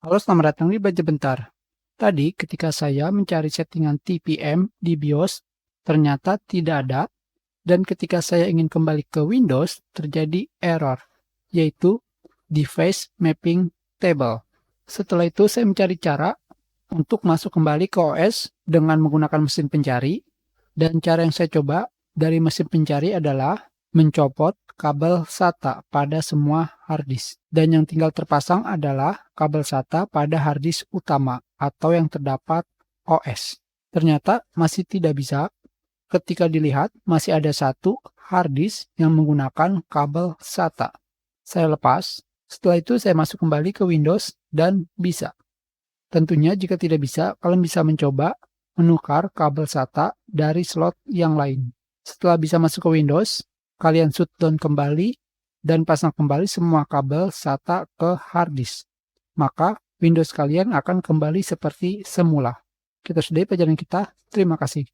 Halo, selamat datang di Baca Bentar. Tadi ketika saya mencari settingan TPM di BIOS, ternyata tidak ada, dan ketika saya ingin kembali ke Windows, terjadi error, yaitu Device Mapping Table. Setelah itu saya mencari cara untuk masuk kembali ke OS dengan menggunakan mesin pencari, dan cara yang saya coba dari mesin pencari adalah mencopot kabel SATA pada semua harddisk. Dan yang tinggal terpasang adalah kabel SATA pada harddisk utama atau yang terdapat OS. Ternyata masih tidak bisa. Ketika dilihat, masih ada satu harddisk yang menggunakan kabel SATA. Saya lepas. Setelah itu saya masuk kembali ke Windows dan bisa. Tentunya jika tidak bisa, kalian bisa mencoba menukar kabel SATA dari slot yang lain. Setelah bisa masuk ke Windows, kalian shutdown kembali dan pasang kembali semua kabel SATA ke harddisk. Maka Windows kalian akan kembali seperti semula. Kita sudahi pelajaran kita. Terima kasih.